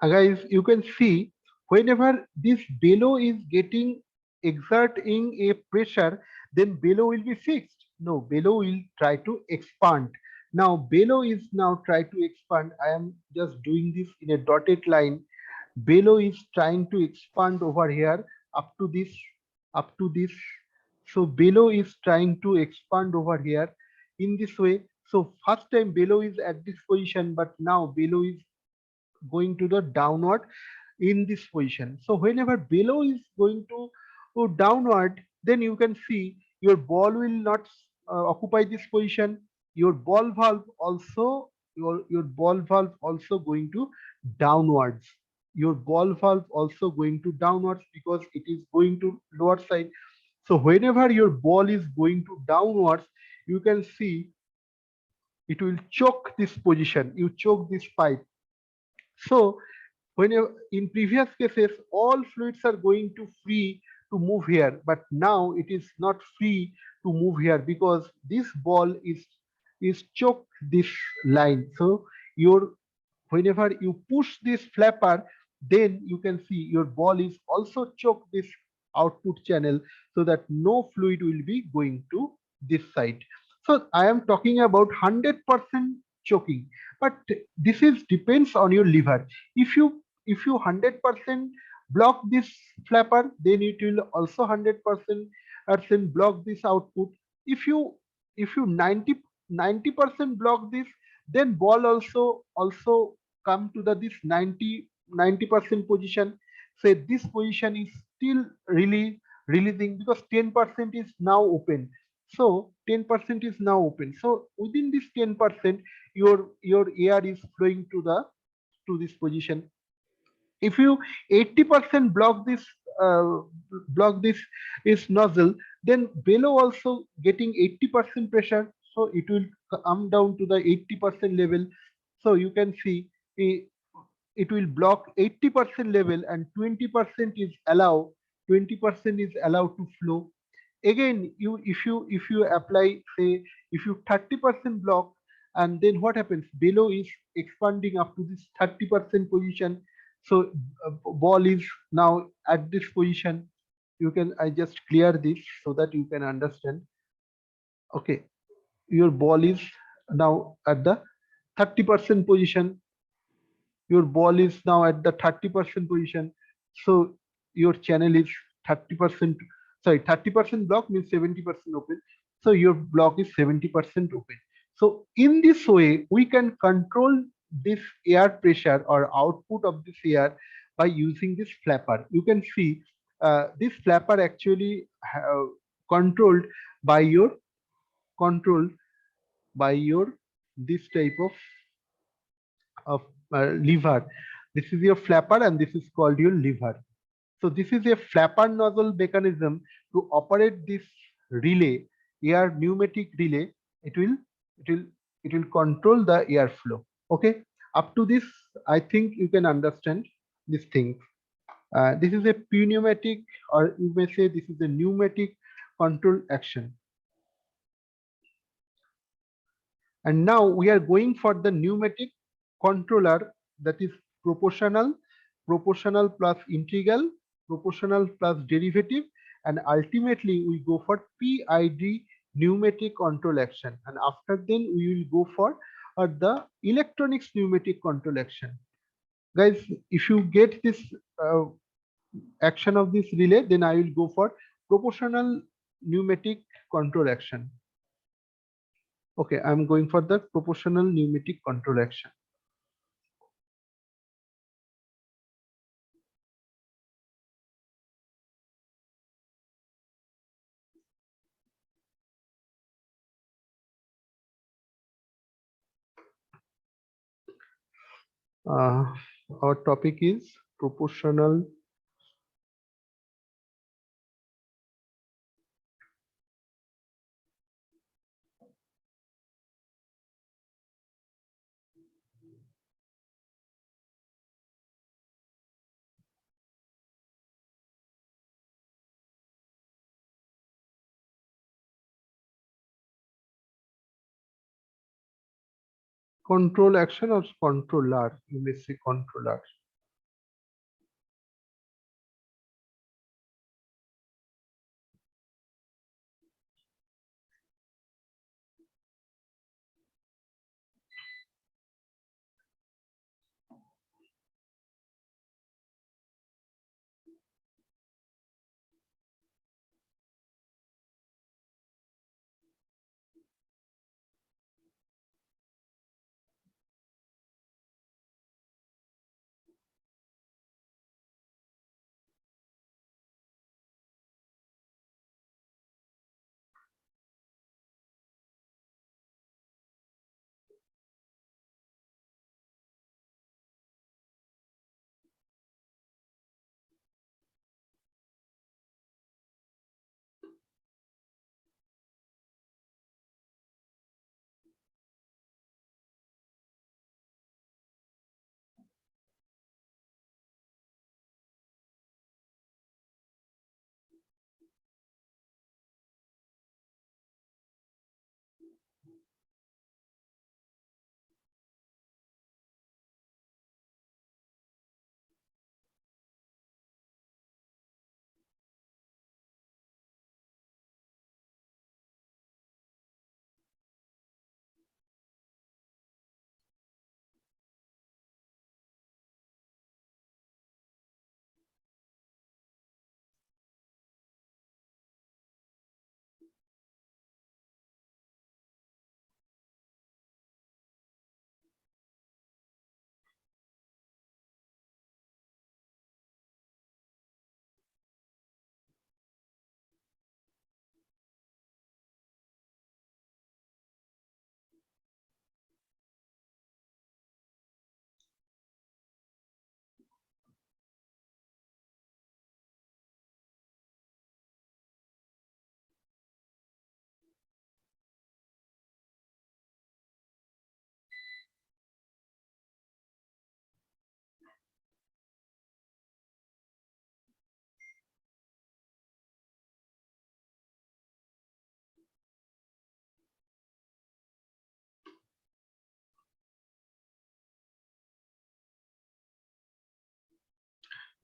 Guys, you can see whenever this bellow is getting exerting a pressure, then bellow will be fixed. No, bellow will try to expand. Now bellow is now try to expand. I am just doing this in a dotted line. Bellow is trying to expand over here up to this, up to this. So bellow is trying to expand over here in this way. So first time bellow is at this position, but now bellow is going to the downward in this position. So whenever below is going to go downward, then you can see your ball will not occupy this position. Your ball valve also, your ball valve also going to downwards. Your ball valve also going to downwards because it is going to lower side. So whenever your ball is going to downwards, you can see it will choke this position. You choke this pipe. So when in previous cases all fluids are going to free to move here, but now it is not free to move here because this ball is choked this line. So your whenever you push this flapper, then you can see your ball is also choked this output channel so that no fluid will be going to this side. So I am talking about 100% choking, but this is depends on your lever. If you 100% block this flapper, then it will also 100% block this output. If you 90% block this, then ball also come to the this 90% position. Say this position is still really releasing because 10% is now open. So 10% is now open. So within this 10%, your air is flowing to this position. If you 80% block this is nozzle, then below also getting 80% pressure, so it will come down to the 80% level. So you can see it will block 80% level and 20% is allowed to flow. Again, if you apply, say, if you 30% block, and then what happens, below is expanding up to this 30% position. So ball is now at this position. You can, I just clear this so that you can understand. Okay, your ball is now at the 30% position. Your ball is now at the 30% position. So your channel is 30%, sorry, 30% block means 70% open. So your block is 70% open. So in this way we can control this air pressure or output of this air by using this flapper. You can see this flapper actually controlled by your controlled by your this type of lever. This is your flapper and this is called your lever. So this is a flapper nozzle mechanism to operate this relay, air pneumatic relay. It will it will it will control the airflow. Okay. Up to this, I think you can understand this thing. This is a pneumatic, or you may say this is a pneumatic control action. And now we are going for the pneumatic controller, that is proportional, proportional plus integral, proportional plus derivative, and ultimately we go for PID pneumatic control action. And after then we will go for the electronics pneumatic control action. Guys, if you get this uh, action of this relay, then I will go for proportional pneumatic control action. Okay, I'm going for the proportional pneumatic control action. Uh, our topic is proportional control action or controller. You may say controller.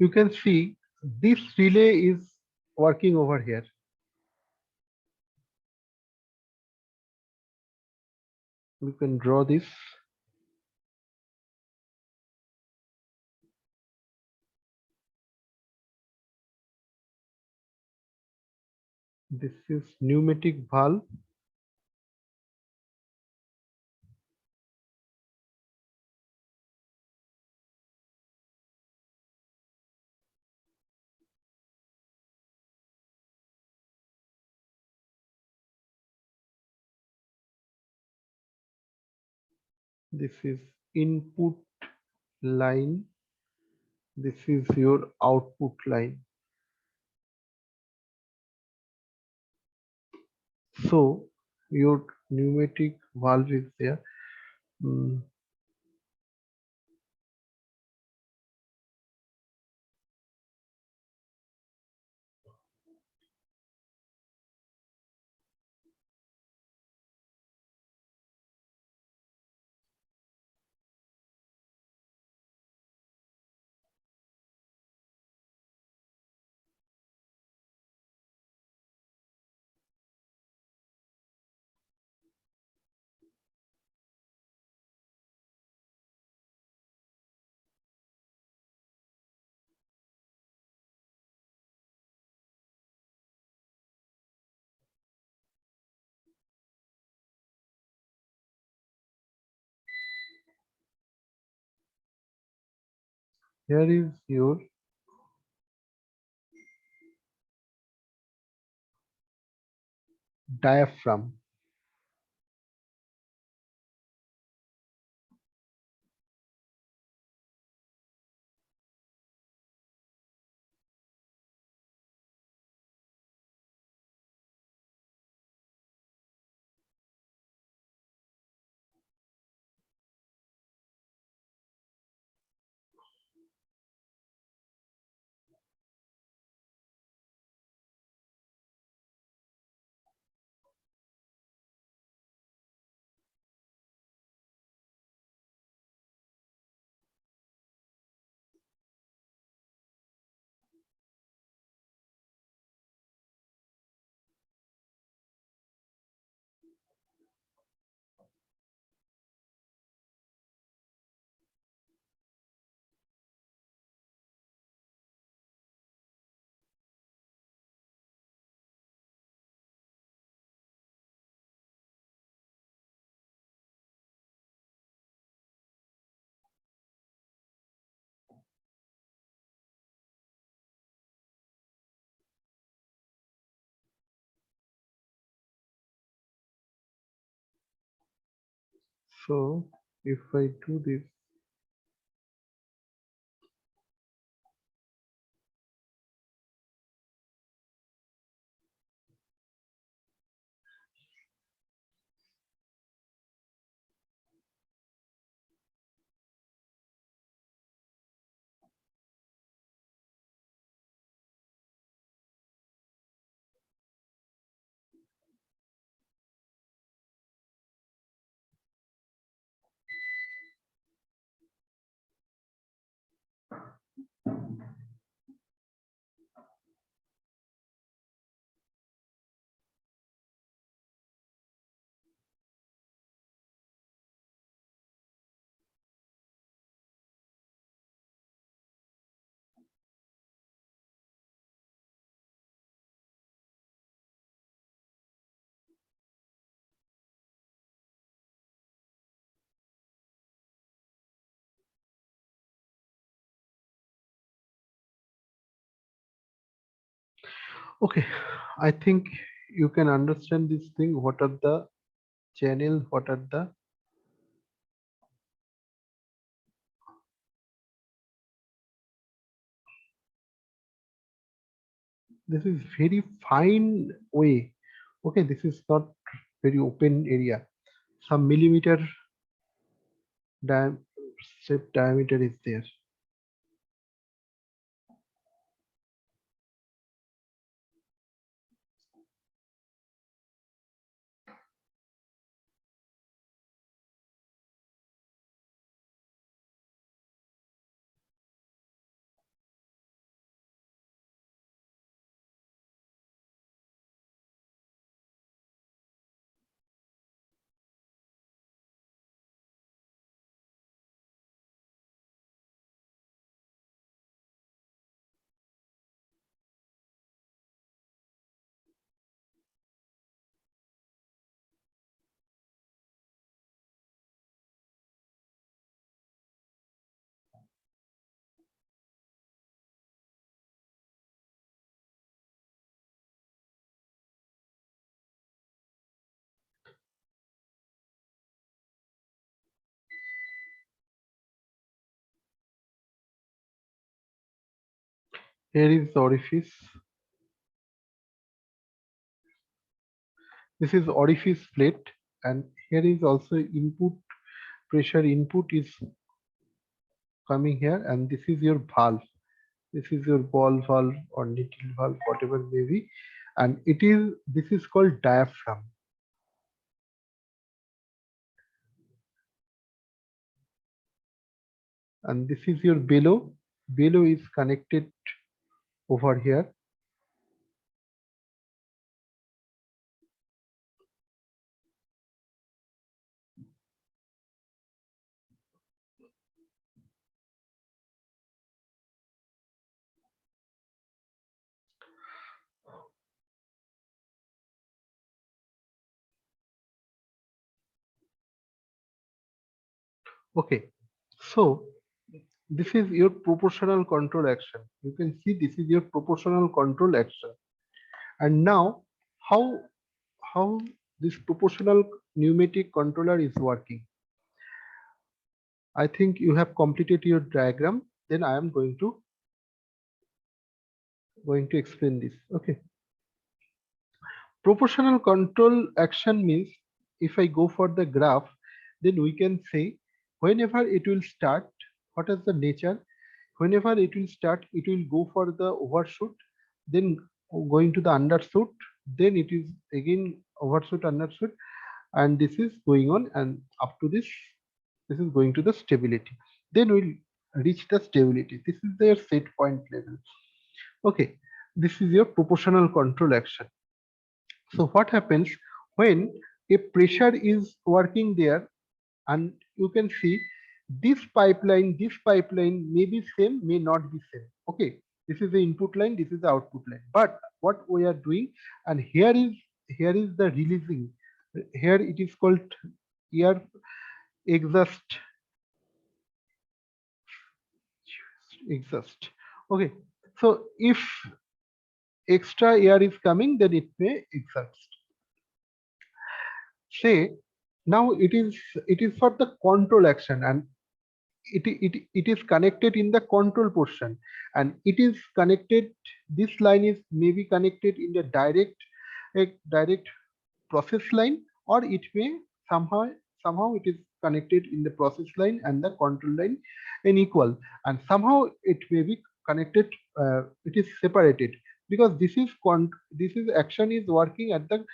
you can see this relay is working over here. We can draw this. This is pneumatic valve. This is input line. This is your output line. So your pneumatic valve is there. Mm, Here is your diaphragm. So if I do this, okay, I think you can understand this thing. What are the channel? What are the, this is very fine way. Okay, this is not very open area. Some millimeter diam shape diameter is there. Here is the orifice. This is orifice plate, and here is also input pressure. Input is coming here, and this is your valve. This is your ball valve or needle valve, whatever may be, and this is called diaphragm. And this is your bellow. Bellow is connected over here. Okay, so this is your proportional control action. You can see this is your proportional control action. And now how this proportional pneumatic controller is working. I think you have completed your diagram. Then I am going to explain this. Okay. Proportional control action means if I go for the graph, then we can say whenever it will start, what is the nature? Whenever it will start, it will go for the overshoot, then going to the undershoot, then it is again overshoot, undershoot, and this is going on, and up to this is going to the stability. Then we'll reach the stability. This is their set point level. Okay, this is your proportional control action. So what happens when a pressure is working there, and you can see this pipeline may be same, may not be same. Okay, this is the input line, this is the output line. But what we are doing, and here is the releasing. Here it is called air exhaust. Exhaust. Okay, so if extra air is coming, then it may exhaust. Say now it is for the control action, and it is connected in the control portion, and it is connected, this line is maybe connected in the direct process line, or it may somehow it is connected in the process line and the control line in equal, and somehow it may be connected, it is separated, because this is action is working at the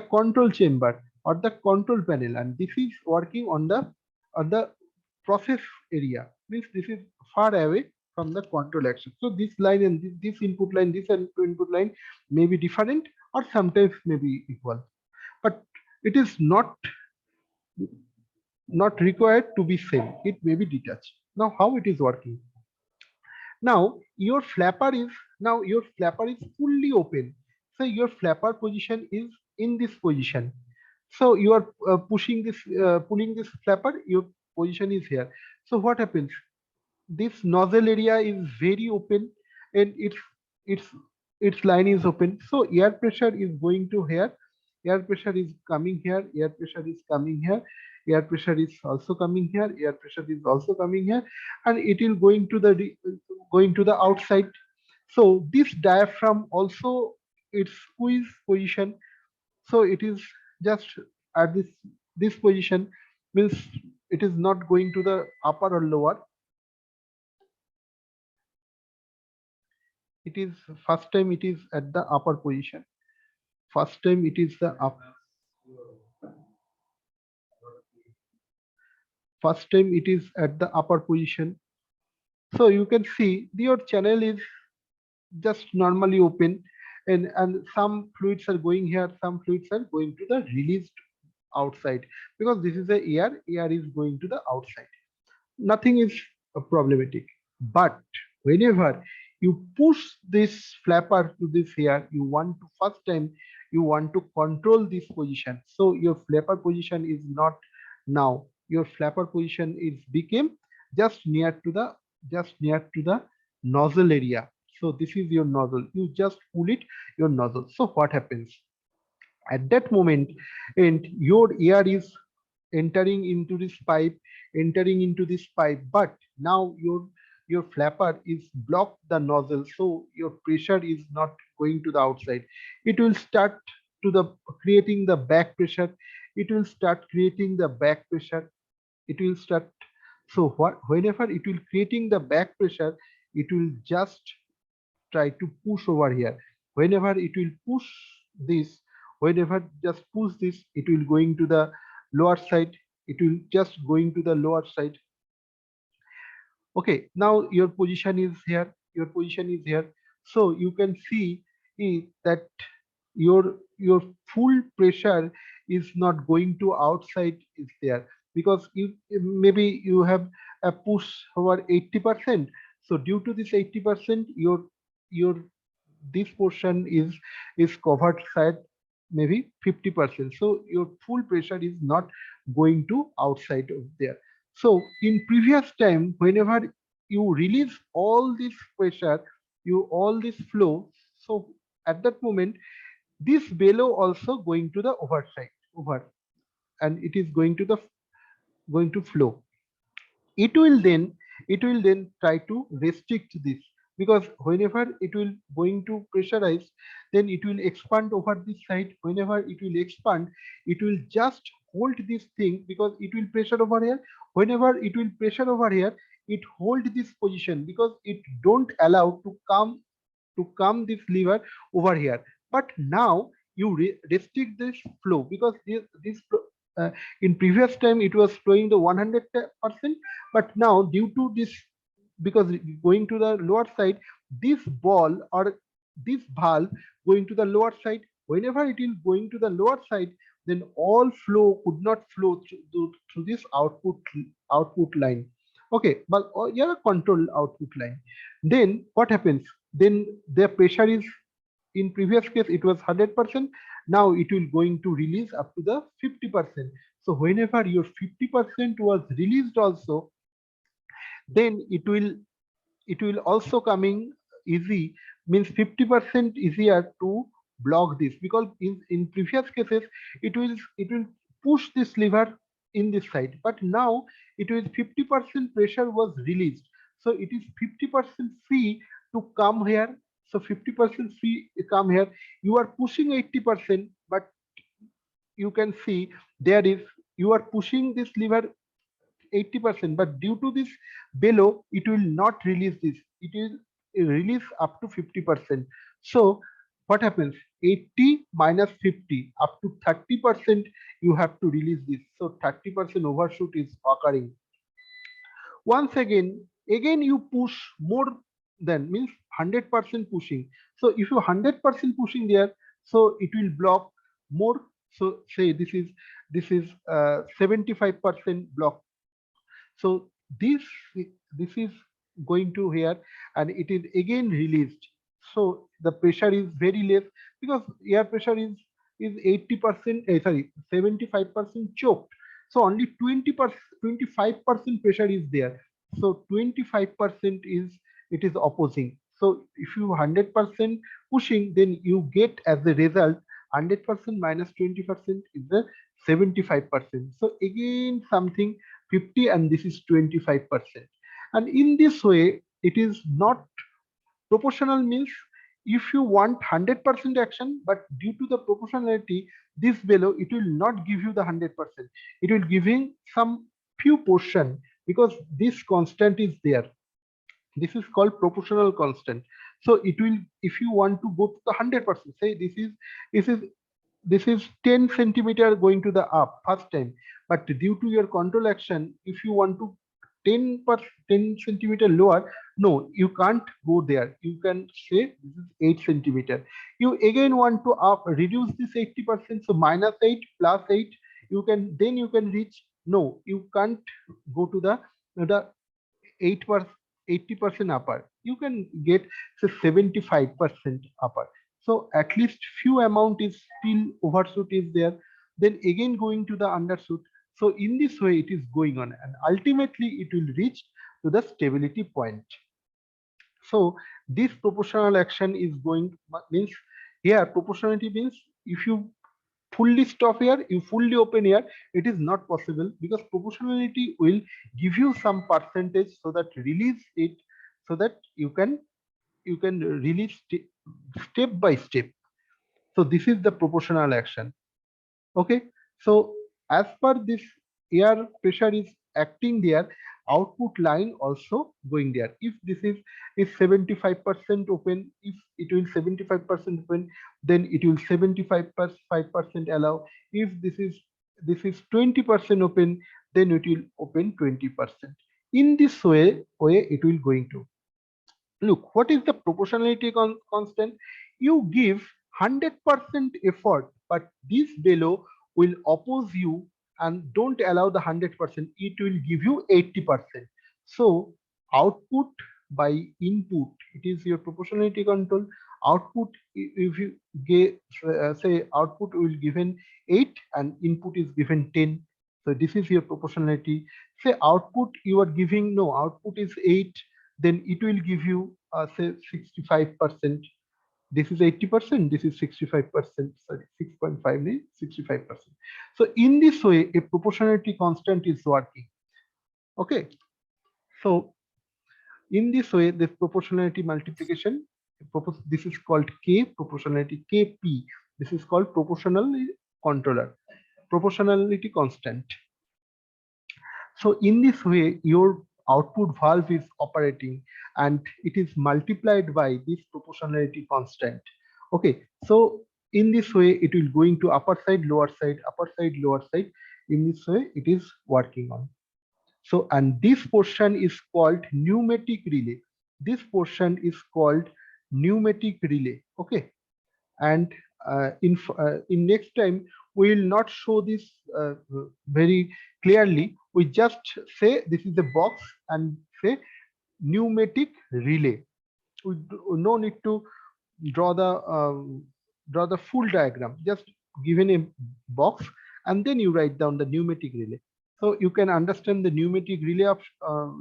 control chamber or the control panel, and this is working on the process area, means this is far away from the control action. So this line and this input line, this input line may be different, or sometimes may be equal, but it is not required to be same. It may be detached. Now how it is working? Now your flapper is fully open. So your flapper position is in this position. So you are pulling this flapper. Your position is here. So what happens? This nozzle area is very open, and its its line is open, so air pressure is going to here, air pressure is coming here, air pressure is coming here, air pressure is also coming here, air pressure is also coming here, and it will going to the outside. So this diaphragm also its squeeze position, so it is just at this position, means it is not going to the upper or lower. It is first time it is at the upper position, first time it is the up first time it is at the upper position. So you can see your channel is just normally open, and some fluids are going here, some fluids are going to the released outside, because this is the air is going to the outside, nothing is problematic. But whenever you push this flapper to this here, you want to first time you want to control this position. So your flapper position is not now. Your flapper position is became just near to the nozzle area. So this is your nozzle. You just pull it your nozzle. So what happens? At that moment, and your air is entering into this pipe, but now your flapper is blocked the nozzle, so your pressure is not going to the outside. It will start to the creating the back pressure. It will start creating the back pressure. It will start. So what whenever it will creating the back pressure, it will just try to push over here. Whenever it will push this, whenever just push this, it will going to the lower side. It will just going to the lower side. Okay, now your position is here. Your position is here. So you can see that your full pressure is not going to outside is there, because you maybe you have a push over 80%. So due to this 80%, your this portion is covered side maybe 50%. So your full pressure is not going to outside of there. So in previous time, whenever you release all this pressure, you all this flow, so at that moment this bellow also going to the overside over, and it is going to the going to flow. It will then it will then try to restrict this, because whenever it will going to pressurize, then it will expand over this side. Whenever it will expand, it will just hold this thing, because it will pressure over here. Whenever it will pressure over here, it hold this position, because it don't allow to come this lever over here. But now you restrict this flow, because uh, in previous time it was flowing the 100%, but now due to this, because going to the lower side, this ball or this valve going to the lower side, whenever it is going to the lower side, then all flow could not flow through this output line. Okay, but yeah, control output line. Then what happens? Then the pressure is, in previous case it was 100%. Now it will going to release up to the 50%. So whenever your 50% was released also, then it will also coming easy, means 50% easier to block this, because in previous cases it will push this lever in this side, but now it will 50% pressure was released, so it is 50% free to come here. So 50% free come here. You are pushing 80%, but you can see there is, you are pushing this lever 80%, but due to this below, it will not release this. It will release up to 50%. So what happens? 80 minus 50 up to 30%, you have to release this. So 30% overshoot is occurring. Once again you push more than, means 100% pushing. So if you 100% pushing there, so it will block more. So say this is 75% block. So this is going to here, and it is again released. So the pressure is very less, because air pressure is 80%, sorry, 75% choked. So only 20%, 25% pressure is there. So 25% is, it is opposing. So if you 100% pushing, then you get as a result 100% minus 20% is the 75%. So again something 50, and this is 25%. And in this way, it is not proportional, means if you want 100% action, but due to the proportionality, this below, it will not give you the 100%. It will giving some few portion, because this constant is there. This is called proportional constant. So it will, if you want to go to the 100%, say this is this is 10 centimeter going to the up first time, but due to your control action, if you want to 10 centimeter lower, no, you can't go there. You can say this is 8 centimeter. You again want to up reduce this 80%, so minus 8 plus 8, you can, then you can reach, no, you can't go to the 8%, 80% upper. You can get say 75% upper. So at least few amount is still overshoot is there. Then again going to the undershoot. So in this way it is going on, and ultimately it will reach to the stability point. So this proportional action is going, means here proportionality means if you fully stop here, you fully open here, it is not possible, because proportionality will give you some percentage, so that release it so that you can release step by step. So this is the proportional action. Okay, so as per this, air pressure is acting there, output line also going there. If this is 75% open, if it will 75% open, then it will 75% allow. If this is 20% open, then it will open 20%. In this way it will going to look. What is the proportionality constant? You give 100% effort, but this bellow will oppose you and don't allow the 100%. It will give you 80%. So output by input, it is your proportionality control. Output, if you get say output will given 8 and input is given 10. So this is your proportionality. Say output you are giving, no, output is 8, then it will give you say 65%. This is 80%, this is 65%, sorry, 6.5 means 65%. So in this way a proportionality constant is working. Okay, so in this way this proportionality multiplication, this is called K proportionality, KP. This is called proportional controller, proportionality constant. So in this way, your output valve is operating and it is multiplied by this proportionality constant. Okay, so in this way, it will going to upper side, lower side, upper side, lower side. In this way, it is working on. So, and this portion is called pneumatic relay. This portion is called pneumatic relay. Okay, and in next time we will not show this very clearly. We just say this is the box and say pneumatic relay. No need to draw the full diagram, just given a box and then you write down the pneumatic relay. So you can understand the pneumatic relay of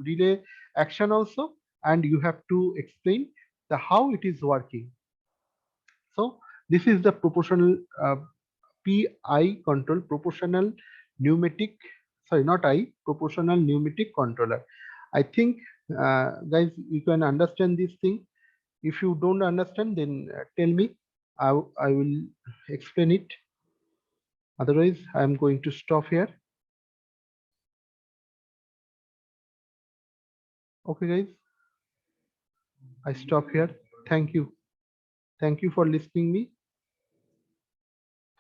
relay action also, and you have to explain the how it is working. So this is the proportional PI control, proportional pneumatic, sorry, not I, proportional pneumatic controller. I think guys, you can understand this thing. If you don't understand, then tell me. I will explain it. Otherwise, I am going to stop here. Okay, guys, I stop here. Thank you. Thank you for listening me.